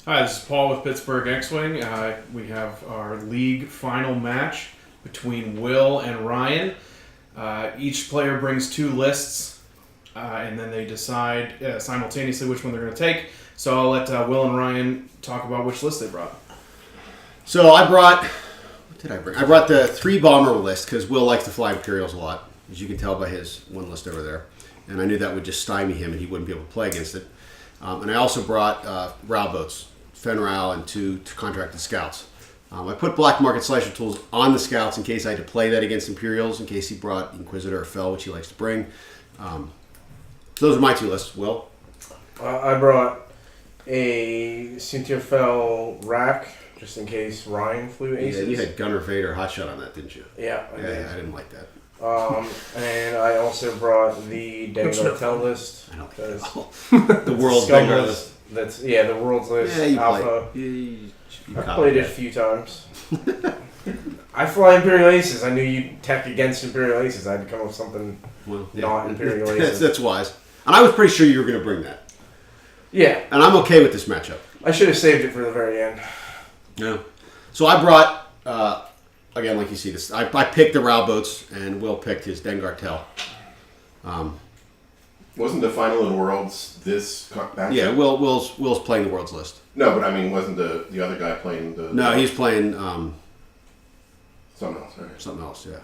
Hi, this is Paul with Pittsburgh Xwing. We have our league final match between Will and Ryan. Each player brings two lists, and then they decide simultaneously which one they're going to take. So I'll let Will and Ryan talk about which list they brought. So I brought... What did I bring? I brought the 3-bomber list because Will likes to fly Imperials a lot, as you can tell by his one list over there. And I knew that would just stymie him and he wouldn't be able to play against it. And I also brought RAL boats. Fenn Ray and two contracted scouts. I put black market slasher tools on the scouts in case I had to play that against Imperials, in case he brought Inquisitor or Fel, which he likes to bring. So those are my two lists. Will? I brought a Fel rack, just in case Ryan flew aces. Yeah, you had Gunner Vader hotshot on that, didn't you? Yeah, I did. I didn't like that. And I also brought the Dengar Tel list. I don't think the world's Dengar list. That's the world's list. Yeah, you Alpha. I've I played it a few times. I fly Imperial Aces. I knew you'd tech against Imperial Aces. I had to come up with something not Imperial Aces. That's wise. And I was pretty sure you were going to bring that. Yeah. And I'm okay with this matchup. I should have saved it for the very end. Yeah. So I brought, again, like you see this, I picked the RAL boats, and Will picked his Dengar Tel. Wasn't the final of the Worlds this matchup? Yeah, Will's playing the World's list. No, but I mean, wasn't the other guy playing the... No, he's playing... something else, right? Something else, yeah.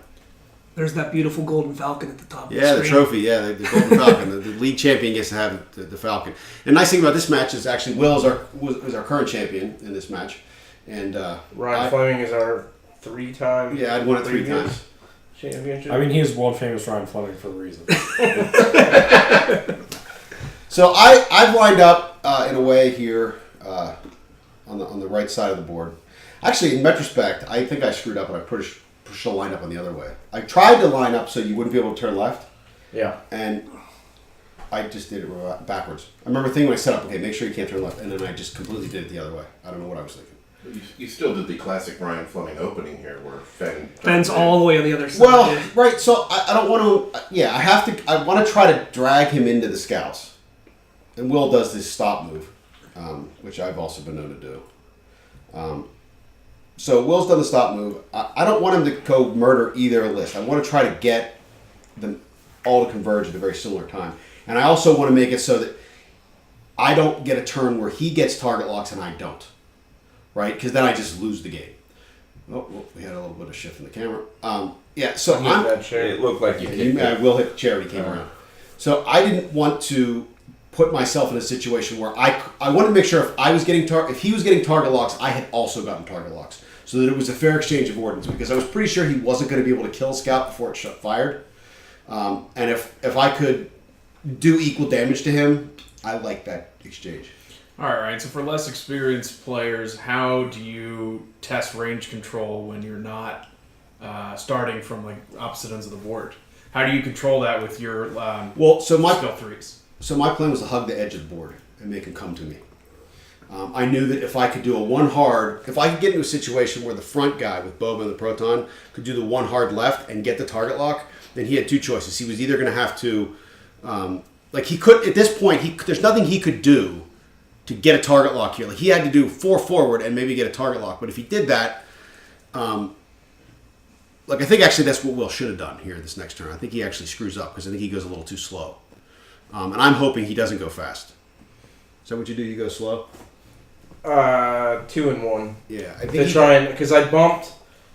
There's that beautiful golden falcon at the top of the Yeah, screen. the trophy, the golden falcon. The league champion gets to have the falcon. And the nice thing about this match is actually Will is our current champion in this match. And Ryan Fleming is our 3-time... Yeah, I'd won it 3 times. Championship. I mean, he is world famous Ryan Fleming for a reason. So I've lined up in a way here on the right side of the board. Actually, in retrospect, I think I screwed up and I pushed the line up on the other way. I tried to line up so you wouldn't be able to turn left. Yeah. And I just did it backwards. I remember thinking when I set up, okay, make sure you can't turn left, and then I just completely did it the other way. I don't know what I was thinking. You still did the classic Ryan Fleming opening here, where Fenn's all the way on the other side. Well, right. So I don't want to. Yeah, I have to. I want to try to drag him into the scouts, and Will does this stop move, which I've also been known to do. So Will's done the stop move. I don't want him to go murder either list. I want to try to get them all to converge at a very similar time, and I also want to make it so that I don't get a turn where he gets target locks and I don't. Right? Because then I just lose the game. Oh, we had a little bit of shift in the camera. So it looked like you hit I will hit the chair when he came around. So I didn't want to put myself in a situation where I wanted to make sure if he was getting target locks, I had also gotten target locks, so that it was a fair exchange of ordnance. Because I was pretty sure he wasn't going to be able to kill a scout before it fired. And if I could do equal damage to him, I liked that exchange. All right, so for less experienced players, how do you test range control when you're not starting from like opposite ends of the board? How do you control that with your skill 3s? So my plan was to hug the edge of the board and make him come to me. I knew that if I could do a 1 hard, if I could get into a situation where the front guy with Boba and the Proton could do the 1 hard left and get the target lock, then he had 2 choices. He was either going to have to, he could, at this point, there's nothing he could do to get a target lock here. Like he had to do 4 forward and maybe get a target lock. But if he did that, I think actually that's what Will should have done here this next turn. I think he actually screws up because I think he goes a little too slow. And I'm hoping he doesn't go fast. Is that what you do? You go slow? 2 and 1. Yeah. I think because I bumped,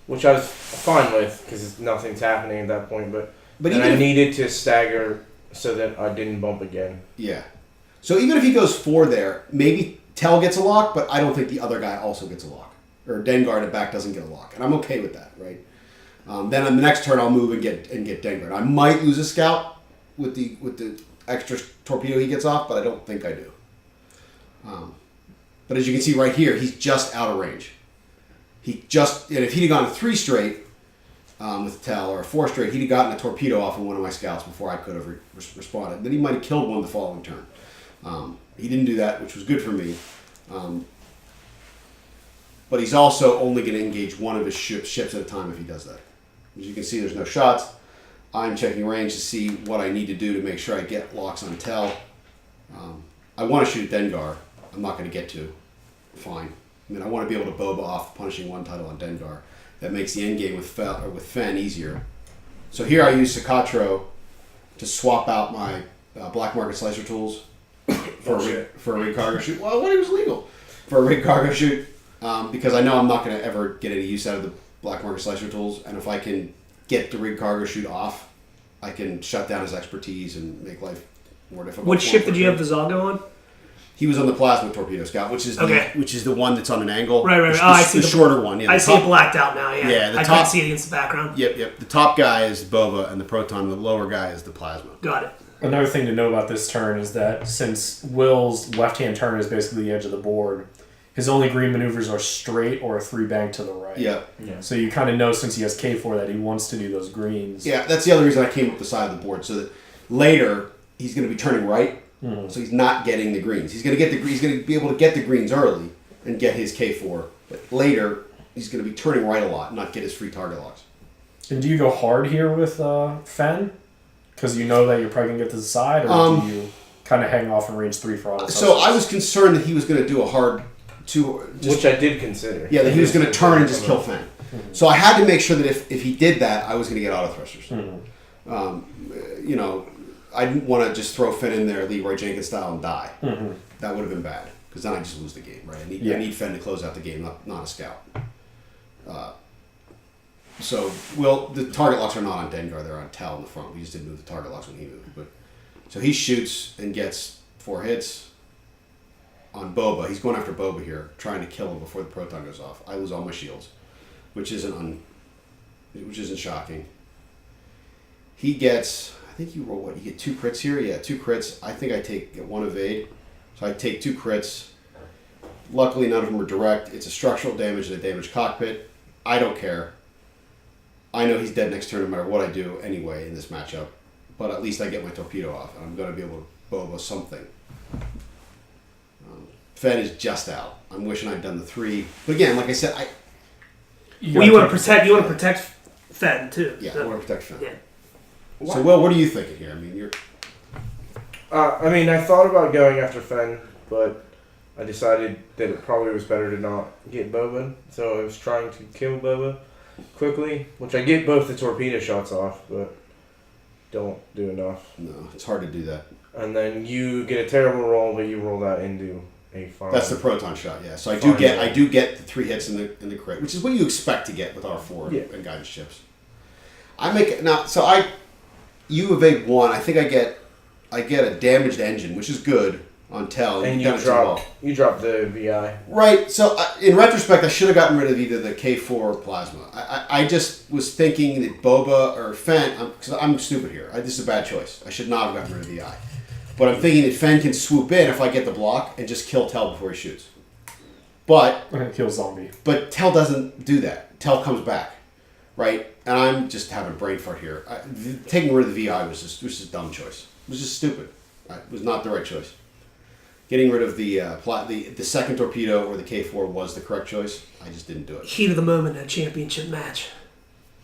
which I was fine with because nothing's happening at that point. But I needed to stagger so that I didn't bump again. Yeah. So even if he goes 4 there, maybe Tel gets a lock, but I don't think the other guy also gets a lock. Or Dengar at the back doesn't get a lock. And I'm okay with that, right? Then on the next turn I'll move and get Dengar. And I might lose a scout with the extra torpedo he gets off, but I don't think I do. But as you can see right here, he's just out of range. And if he'd have gone 3 straight with Tel or 4 straight, he'd have gotten a torpedo off of one of my scouts before I could have responded. Then he might have killed one the following turn. He didn't do that, which was good for me. But he's also only going to engage one of his ships at a time if he does that. As you can see, there's no shots. I'm checking range to see what I need to do to make sure I get locks on Tel. I want to shoot at Dengar. I'm not going to get to. fine. I mean, I want to be able to Boba off punishing one title on Dengar. That makes the end game with Fenn easier. So here I use Cikatro to swap out my black market slicer tools for a rig cargo shoot. Well, when it was legal for a rig cargo shoot, because I know I'm not going to ever get any use out of the black market slicer tools, and if I can get the rig cargo shoot off, I can shut down his expertise and make life more difficult. What ship did you have Vizago on? He was on the plasma torpedo scout, which is the one that's on an angle. Right. I see the shorter one. Yeah, I see it blacked out now. Yeah, Yeah, I can't see it against the background. Yep. The top guy is Boba, and the Proton. The lower guy is the plasma. Got it. Another thing to know about this turn is that since Will's left-hand turn is basically the edge of the board, his only green maneuvers are straight or a 3-bank to the right. Yeah. So you kind of know since he has K4 that he wants to do those greens. Yeah, that's the other reason I came up the side of the board, so that later he's going to be turning right. So he's not getting the greens. He's going to be able to get the greens early and get his K4, but later he's going to be turning right a lot and not get his free target locks. And do you go hard here with Fenn? Because you know that you're probably going to get to the side, or do you kind of hang off and range 3 for auto? So I was concerned that he was going to do a hard 2... Which I did consider. Yeah, that he was going to turn and just kill Fenn. So I had to make sure that if he did that, I was going to get Autothrusters. I didn't want to just throw Fenn in there, Leroy Jenkins style, and die. That would have been bad, because then I just lose the game, right? I need Fenn to close out the game, not a scout. The target locks are not on Dengar; they're on Tel in the front. We just didn't move the target locks when he moved. So he shoots and gets 4 hits on Boba. He's going after Boba here, trying to kill him before the proton goes off. I lose all my shields, which isn't shocking. He gets. I think you roll what? You get 2 crits here? Yeah, 2 crits. I think I get 1 evade. So I take 2 crits. Luckily, none of them are direct. It's a structural damage and a damaged cockpit. I don't care. I know he's dead next turn no matter what I do anyway in this matchup. But at least I get my torpedo off, and I'm going to be able to Boba something. Fenn is just out. I'm wishing I'd done the 3. But again, like I said, you want to protect Fenn too. Yeah, I want to protect Fenn. Yeah. So, Will, what are you thinking here? I mean, you're... I thought about going after Fenn, but I decided that it probably was better to not get Boba. So I was trying to kill Boba quickly, which I get both the torpedo shots off, but don't do enough. No, it's hard to do that. And then you get a terrible roll, but you roll that into a fine. That's the proton shot, yeah. So I do get the 3 hits in the crit, which is what you expect to get with R4 and guidance chips. You evade 1. I think I get a damaged engine, which is good on Tel. And you drop the VI. Right. So in retrospect, I should have gotten rid of either the K4 or plasma. I just was thinking that Boba or Fenn, because I'm stupid here. This is a bad choice. I should not have gotten rid of the VI. But I'm thinking that Fenn can swoop in if I get the block and just kill Tel before he shoots. But kill zombie. But Tel doesn't do that. Tel comes back. Right? And I'm just having a brain fart here. Taking rid of the VI was just a dumb choice. It was just stupid. It was not the right choice. Getting rid of the second torpedo or the K4 was the correct choice. I just didn't do it. Heat of the moment in a championship match.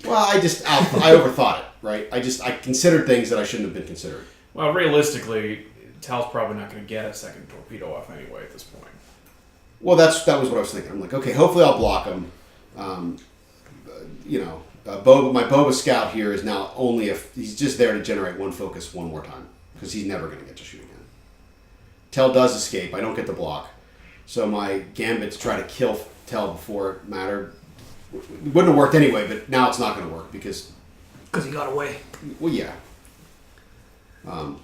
Well, I overthought it, right? I considered things that I shouldn't have been considering. Well, realistically, Tel's probably not going to get a second torpedo off anyway at this point. Well, that was what I was thinking. I'm like, okay, hopefully I'll block him. My Boba Scout here is now he's just there to generate 1 focus one more time, because he's never going to get to shoot again. Tel does escape. I don't get the block. So my gambit to try to kill Tel before it mattered wouldn't have worked anyway, but now it's not going to work because he got away. Well, yeah. I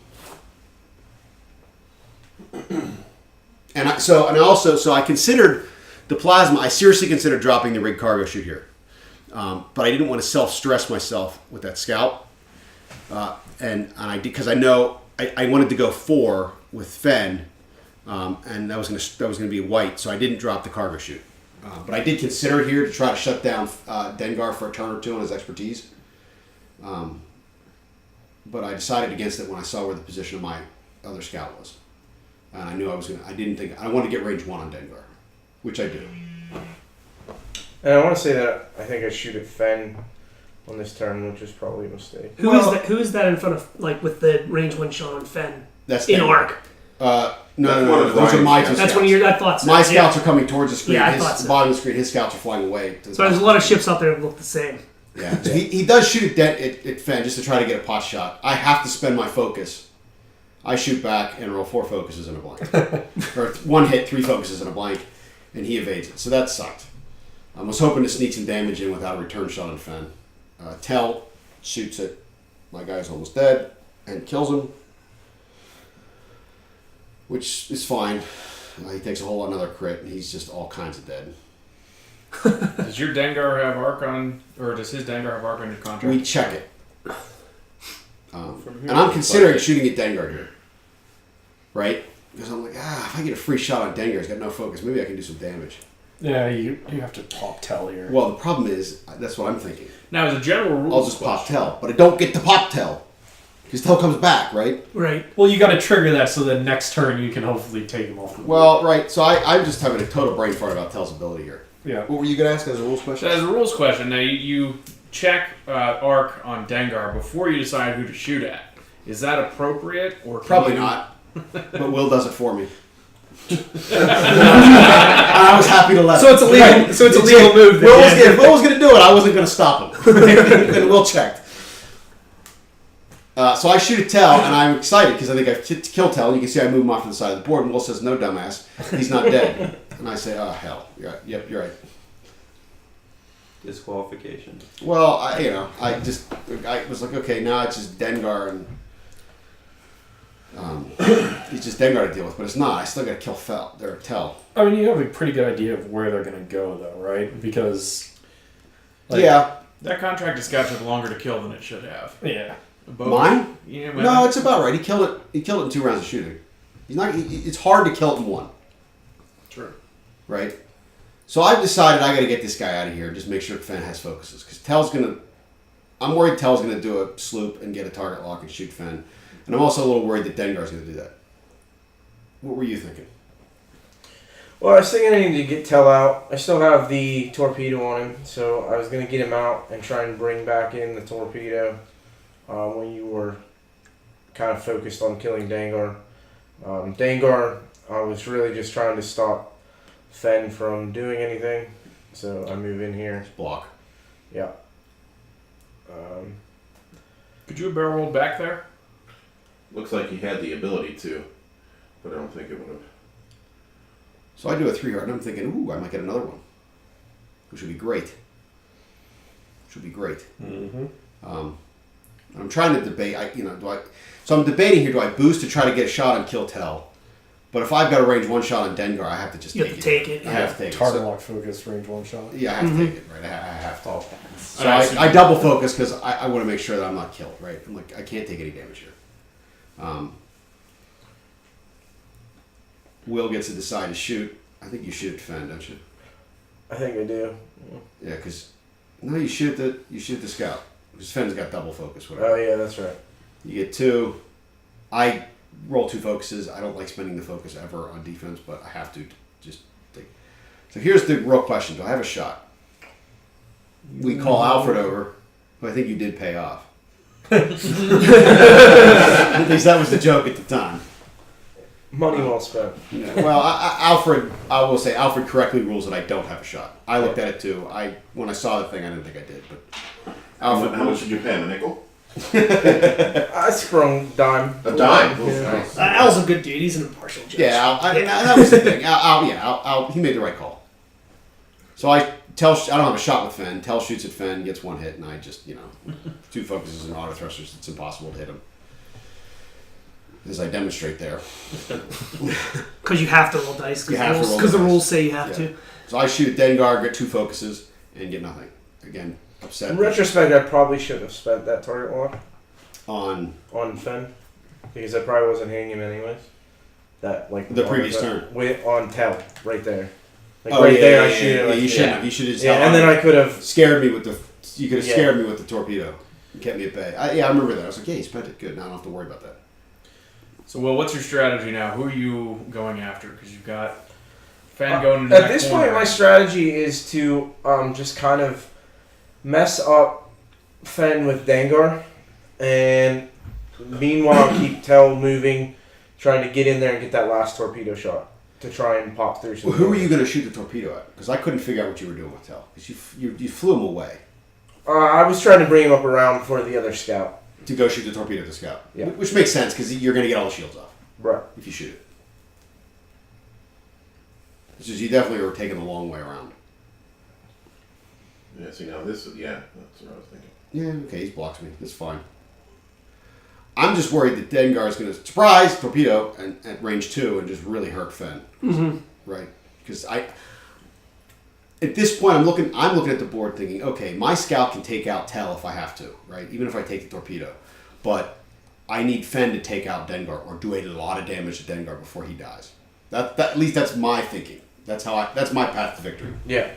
considered the plasma. I seriously considered dropping the rig cargo shoot here. But I didn't want to self-stress myself with that scout, and I did, because I know I wanted to go 4 with Fenn, and that was going to be white, so I didn't drop the cargo chute. But I did consider here to try to shut down Dengar for a turn or 2 on his expertise. But I decided against it when I saw where the position of my other scout was, and I knew I wanted to get range 1 on Dengar, which I do. And I want to say that I think I shoot at Fenn on this turn, which is probably a mistake. Who is that in front of, with the range 1 shot on Fenn? That's in Dengar. arc. No. Those are my two That's scouts. one of your. I thought so. My scouts are coming towards the screen. Yeah, I his, thought so. The bottom of the screen, his scouts are flying away. So there's a lot of ships out there that look the same. Yeah, so he does shoot at Fenn just to try to get a pot shot. I have to spend my focus. I shoot back and roll 4 focuses in a blank. Or 1 hit, 3 focuses in a blank, and he evades it. So that sucked. I was hoping to sneak some damage in without a return shot on Fenn. Tel shoots at my guy's almost dead and kills him, which is fine. He takes a whole another crit, and he's just all kinds of dead. Does your Dengar have arc on, or does his Dengar have arc on your contract? We check it. And I'm considering shooting at Dengar here. Right? Because I'm like, if I get a free shot on Dengar, he's got no focus, maybe I can do some damage. Yeah, you have to pop Tel here. Well, the problem is, that's what I'm thinking. Now, as a general rule, I'll just pop Tel. But I don't get to pop Tel. Because Tel comes back, right? Right. Well, you got to trigger that so that next turn you can hopefully take him off. Well, right. So I'm just having a total brain fart about Tel's ability here. Yeah. What were you going to ask as a rules question? So as a rules question, now you check arc on Dengar before you decide who to shoot at. Is that appropriate, or can Probably you- not. But Will does it for me. I was happy to let So him. it's a legal. Right. So it's a legal move. Will was, Then. if Will was going to do it, I wasn't going to stop him. And Will checked. So I shoot at Tel, and I'm excited because I think I've killed Tel. And you can see I move him off to the side of the board, and Will says, "No, dumbass, he's not dead." And I say, "Oh hell, you're right. Yep, you're right." Disqualification. Well, I was like, okay, now it's just Dengar and it's just Dengar to deal with, but it's not. I still got to kill Tel. I mean, you have a pretty good idea of where they're going to go, though, right? Because... Yeah. That contract has got you longer to kill than it should have. Yeah. Mine? Yeah, No, it's about right. He killed it. He killed it in 2 rounds of shooting. He's not. It's hard to kill it in 1. True. Right. So I've decided I got to get this guy out of here and just make sure Fenn has focuses because Tel's gonna. I'm worried Tel's gonna do a sloop and get a target lock and shoot Fenn, and I'm also a little worried that Dengar's gonna do that. What were you thinking? Well, I was thinking I need to get Tel out. I still have the torpedo on him, so I was going to get him out and try and bring back in the torpedo when you were kind of focused on killing Dengar. Dengar, I was really just trying to stop Fenn from doing anything, so I move in here. Block. Yeah. Could you have barrel rolled back there? Looks like he had the ability to, but I don't think it would have. So I do a 3-yard, and I'm thinking, ooh, I might get another one, which would be great. Mm-hmm. And I'm trying to debate. So I'm debating here: do I boost to try to get a shot on kill Tel? But if I've got a range 1 shot on Dengar, I have to just You have to take it. I Yeah. have to take Target it. lock focus, range 1 shot. So, yeah, I have to take it. Right, I have to. So And I double focus because I want to make sure that I'm not killed. Right, I'm like I can't take any damage here. Will gets to decide to shoot. I think you shoot at Fenn, don't you? I think I do. Yeah, because no, you shoot the scout. Because Fenn's got double focus. Whatever. Oh, yeah, that's right. You get 2. I roll 2 focuses. I don't like spending the focus ever on defense, but I have to just take. So here's the real question: do I have a shot? We call Alfred over, who I think you did pay off. At least that was the joke at the time. Money well spent. Yeah, well, Alfred, I will say, Alfred correctly rules that I don't have a shot. I looked at it too. When I saw the thing, I didn't think I did, but Alfred. How much did you pay him? A nickel? I sprung dime. A dime. Ooh, Yeah. nice. Al's a good dude. He's an impartial judge. Yeah, that was the thing. He made the right call. So I don't have a shot with Fenn. Tel shoots at Fenn, gets 1 hit, and I just 2 focuses and Autothrusters. It's impossible to hit him. As I demonstrate there. Because you have to roll dice. You have to roll Because the dice. rules say you have Yeah. to. So I shoot at Dengar, get 2 focuses, and get nothing. Again, upset In retrospect, I probably should have spent that target lock on on Fenn because I probably wasn't hitting him anyways. That The previous turn. Wait, on Tel right there. Like Oh, right yeah, there, yeah, I yeah, shoot it. yeah, Like, you shouldn't have. You should have just Yeah, and then I could have. scared me with the. You could have Yeah. scared me with the torpedo. You kept me at bay. I remember that. I was like, yeah, he spent it. Good. Now I don't have to worry about that. So, Will, what's your strategy now? Who are you going after? Because you've got Fenn going into At that this corner. point, my strategy is to just kind of mess up Fenn with Dengar, and meanwhile keep Tel moving, trying to get in there and get that last torpedo shot to try and pop through some. Well, who were you going to shoot the torpedo at? Because I couldn't figure out what you were doing with Tel. Because you flew him away I was trying to bring him up around for the other scout. to go shoot the torpedo at the scout. Yeah. Which makes sense because you're going to get all the shields off Right. if you shoot it. It's just you definitely were taking the long way around. Yeah, see now this is, yeah, that's what I was thinking. Yeah, okay, he's blocked me. That's fine. I'm just worried that Dengar is going to surprise torpedo and at range 2 and just really hurt Fenn. Mm-hmm. Right? Because at this point, I'm looking at the board thinking, okay, my scout can take out Tel if I have to, right? Even if I take the torpedo, but I need Fenn to take out Dengar or do a lot of damage to Dengar before he dies. That at least that's my thinking. That's my path to victory. Yeah.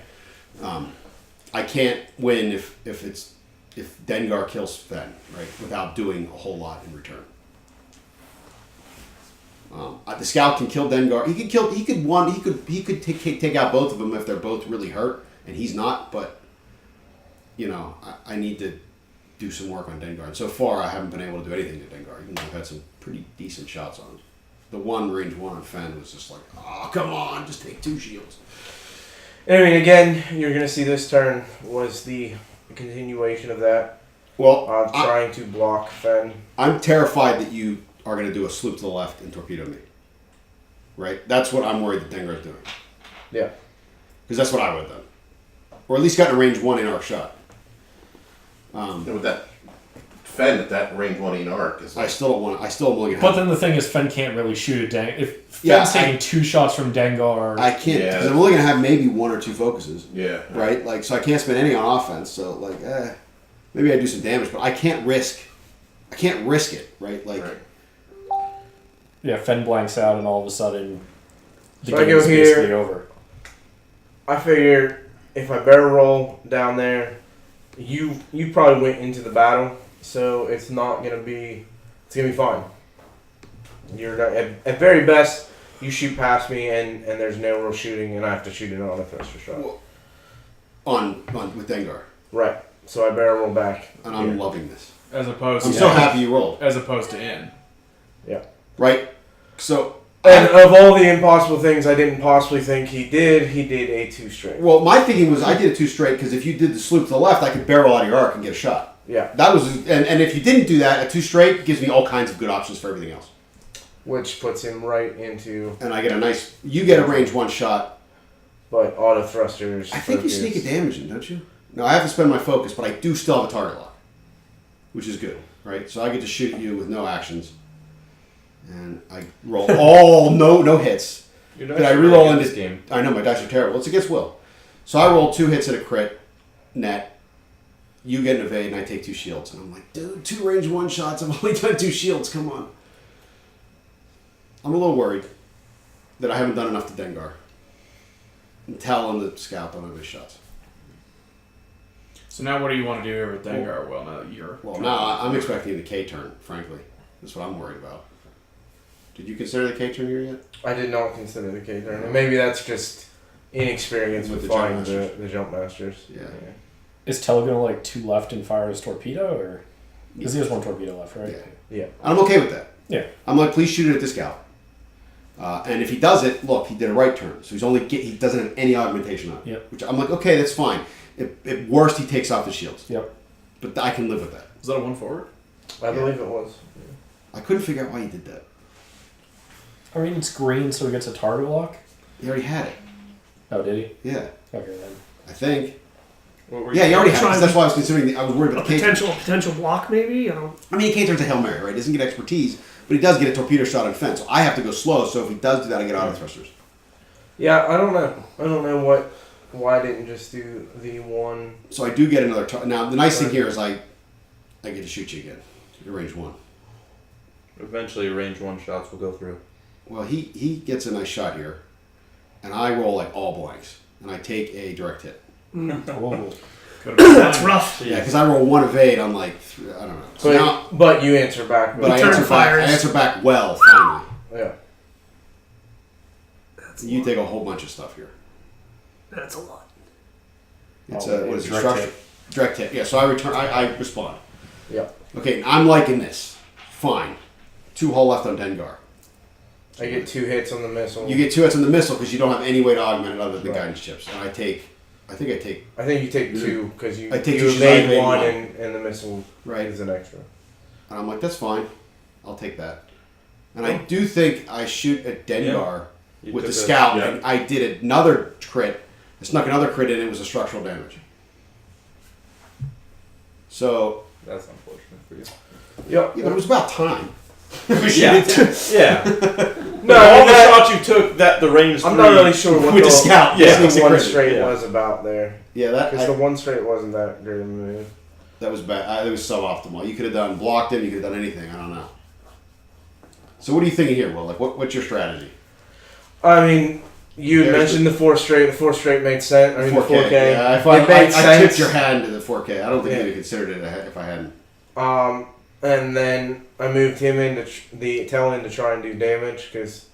I can't win if Dengar kills Fenn, right? Without doing a whole lot in return. The scout can kill Dengar. He could take out both of them if they're both really hurt, and he's not. But I need to do some work on Dengar. And so far, I haven't been able to do anything to Dengar, even though I've had some pretty decent shots on him. The range 1 on Fenn was just like, oh, come on, just take 2 shields. I mean, again, you're going to see this turn was the continuation of that. Well, Trying to block Fenn. I'm terrified that you are going to do a sloop to the left and torpedo me. Right? That's what I'm worried that Dengar's doing. Yeah. Because that's what I would have done. Or at least gotten a range 1 in arc shot. And with that Fenn at that range 1 in arc is I like, still am willing to But have then the thing is, Fenn can't really shoot at If Fenn's Yeah, taking 2 shots from Dengar, I can't, Yeah, because I'm only going to have maybe 1 or 2 focuses. yeah. Right? Like, so I can't spend any on offense. So, like, maybe I do some damage, but I can't risk it. Right? Like, Right. yeah, Fenn blanks out, and all of a sudden, the So I game's go here. basically over. I figure if I barrel roll down there, you probably went into the battle, so it's not gonna be. It's gonna be fine. You're not, at very best, you shoot past me, and there's no real shooting, and I have to shoot it on a thruster shot. well, on with Dengar. Right. So I barrel roll back. And I'm here. loving this. As opposed I'm to so happy you rolled. As opposed to in. Yeah. Right? So, And of all the impossible things I didn't possibly think he did a 2 straight. well, my thinking was I did a 2 straight because if you did the sloop to the left, I could barrel out of your arc and get a shot. Yeah. That was, and if you didn't do that, a 2 straight gives me all kinds of good options for everything else. Which puts him right into, And I get you get a range 1 shot. but auto thrusters. I think you sneak a damage in, don't you? No, I have to spend my focus, but I do still have a target lock, which is good, right? So I get to shoot at you with no actions. And I roll all no hits. You're Did I reroll into this game? I know my dice are terrible. It's against Will. So I roll 2 hits at a crit net. You get an evade, and I take 2 shields. And I'm like, dude, 2 range 1 shots. I've only done 2 shields. Come on. I'm a little worried that I haven't done enough to Dengar. And Tel and the scout don't have his shots. So now what do you want to do here with Dengar? Well, now that you're... Well, now I'm expecting the K turn, frankly. That's what I'm worried about. Did you consider the K turn here yet? I did not consider the K turn. And maybe that's just inexperience with With the jump flying masters. the jump masters. Yeah. Is Tel going to 2 left and fire his torpedo, or because he has 1 torpedo left, right? Yeah. Yeah. I'm okay with that. Yeah. I'm like, please shoot it at the scout. And if he does it, look, he did a right turn, so he doesn't have any augmentation on it. Yep. Which I'm like, okay, that's fine. At worst, he takes off the shields. Yep. But I can live with that. Is that a 1 forward? I believe it was. I couldn't figure out why he did that. I mean, it's green, so he gets a target lock. He already had it. Oh, did he? Yeah, Okay, then. I think. What were Yeah, he already had it. Trying- That's why I was considering. I was worried A about the K turn. potential block, maybe. I don't. I mean, K turn's a Hail Mary, right? He doesn't get expertise, but he does get a torpedo shot on Fenn. So I have to go slow. So if he does do that, I get auto thrusters. Yeah, I don't know. I don't know why I didn't just do the 1. So I do get another. Now the nice thing here is I get to shoot you again. You're range 1. Eventually, range 1 shots will go through. Well, he gets a nice shot here, and I roll like all blanks, and I take a direct hit. Whoa. That's rough. Yeah, because I roll 1 evade, I'm like, I don't know. So now, But you answer back. but I Return answer back. fires. I answer back well, finally. Yeah. You take a whole bunch of stuff here. That's a lot. It's Oh, what is it? direct Structure. hit. Direct hit. Yeah. So I return. I respond. Yeah. Okay, I'm liking this. Fine. 2 hull left on Dengar. I get 2 hits on the missile. You get 2 hits on the missile because you don't have any way to augment it other than the Right. guidance chips. And I think I take I think you take 2 because you I take you 2 evade shots, one I and the missile Right. is an extra. And I'm like, that's fine. I'll take that. And I do think I shoot at Dengar You with the took a- scout, yeah. and I did another crit. I snuck another crit in, and it was a structural damage. So, That's unfortunate for you. Yep. yeah, but it was about time. Yeah. Yeah. No, all the that- shots you took, that the range. I'm not really sure what With the scout, what yeah. the one Yeah. straight was about there. Yeah, that Because the one straight wasn't that great of a move. that was bad. It was suboptimal. You could have done blocked him. You could have done anything. I don't know. So, what are you thinking here, Will? Like, what's your strategy? I mean, you had There's mentioned the 4 straight. The 4 straight made sense. I mean, the 4K. Yeah, It made I tipped sense. your hand to the 4K. I don't think Yeah. you'd have considered it if I hadn't. And then I moved him into the tail end to try and do damage because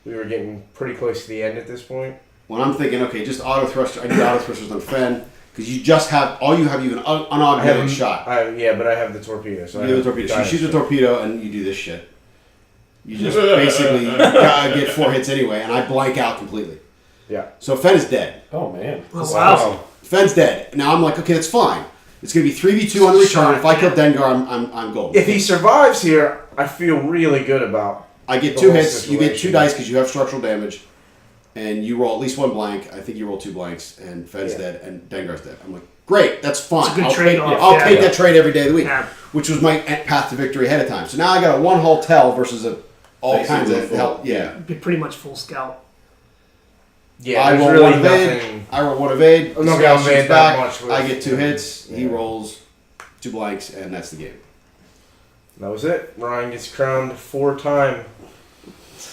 we were getting pretty close to the end at this point. When I'm thinking, okay, just auto thruster. I need auto thrusters on Fenn because you just have all you have. You have an unaugmented shot. Yeah, but I have the torpedo. So You I do have the torpedo. So you guidance shoot the ship. torpedo and you do this shit. You just basically get 4 hits anyway, and I blank out completely. Yeah. So Fenn is dead. Oh man. Oh, wow. Fenn's dead. Now I'm like, okay, that's fine. It's gonna be 3v2 on the return. If I kill Dengar, I'm golden. If he survives here, I feel really good about. I get the 2 whole hits. You get 2 situation. dice because you have structural damage, and you roll at least 1 blank. I think you roll 2 blanks, and Fenn's Yeah. dead, and Dengar's dead. I'm like, great, that's fun. It's a good I'll trade-off, Take, I'll yeah. take that trade every day of the week, Yeah. which was my path to victory ahead of time. So now I got a 1 hull tell versus all Basically kinds of full. help. Yeah. Be pretty much full scout. Yeah, I there's roll really 1 evade. nothing. I roll 1 evade. I'm not the gonna scout evade shoots that back. much with- I get 2 hits. He Yeah. rolls 2 blanks, and that's the game. That was it. Ryan gets crowned 4-time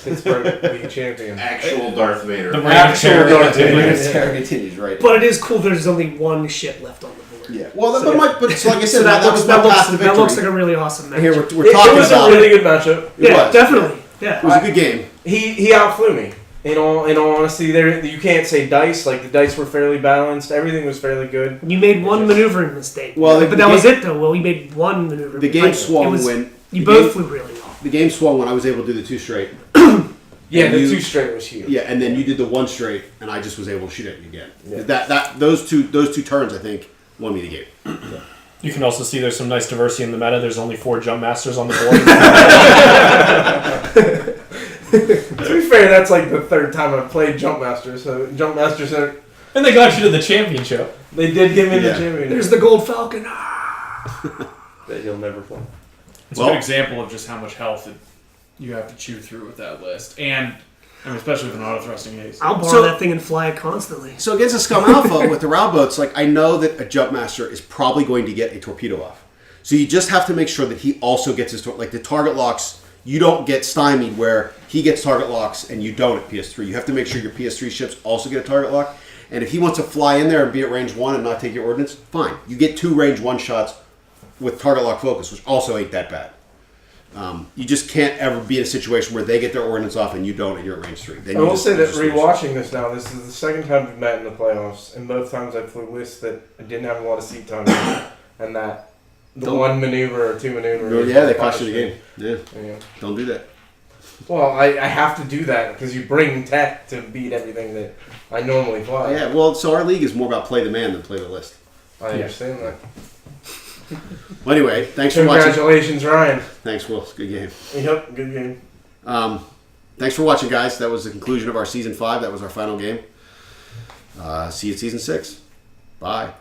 Pittsburgh League champion. Actual Darth Vader. The reign of Actual terror Darth continues. Vader. Terror continues, right? But it is cool. There's only 1 ship left on the board. Yeah. Well, So, but so like I said, So that was my path to victory. that looks like a really awesome match. Here we're It talking was about a really good matchup. It yeah, was. definitely. It Yeah. was a good game. He outflew me. In all honesty, there you can't say dice. Like the dice were fairly balanced. Everything was fairly good. You made 1 maneuvering mistake. Well, but the that was game- it, though. Well, you made 1 maneuver. The game Like, swung it was- when You the both game- flew really well. the game swung when I was able to do the 2 straight. Yeah, And the you- 2 straight was huge. Yeah, and then you did the 1 straight, and I just was able to shoot at you again. Yeah. Those two turns I think won me the game. You can also see there's some nice diversity in the meta. There's only 4 jump masters on the board. To be fair, that's like the 3rd time I've played Jumpmaster. So Jumpmasters are And they got you to the championship. they did give me Yeah. the champion. There's the Gold Falcon. That he'll never play. It's Well- a good example of just how much health you have to chew through with that list, and I mean, especially with an auto thrusting ace. I'll borrow So- that thing and fly it constantly. So against a Scum Alpha with the round boats, like I know that a jump master is probably going to get a torpedo off. So you just have to make sure that he also gets his like the target locks. You don't get stymied where he gets target locks and you don't at PS3. You have to make sure your PS3 ships also get a target lock. And if he wants to fly in there and be at range 1 and not take your ordnance, fine. You get 2 range 1 shots with target lock focus, which also ain't that bad. You just can't ever be in a situation where they get their ordnance off and you don't, and you're at range 3. Then I you will just- say you that just lose. rewatching this now, this is the 2nd time we've met in the playoffs, and both times I flew lists that I didn't have a lot of seat time in, and that the Don't- 1 maneuver or 2 maneuvers. Yeah, they cost you the game. Yeah, Yeah. don't do that. Well, I have to do that because you bring tech to beat everything that I normally fly. Yeah, well, so our league is more about play the man than play the list. I understand that. Well, anyway, thanks for watching. Congratulations, Ryan. Thanks, Will. Good game. Yep, good game. Thanks for watching, guys. That was the conclusion of our season 5. That was our final game. See you at season 6. Bye.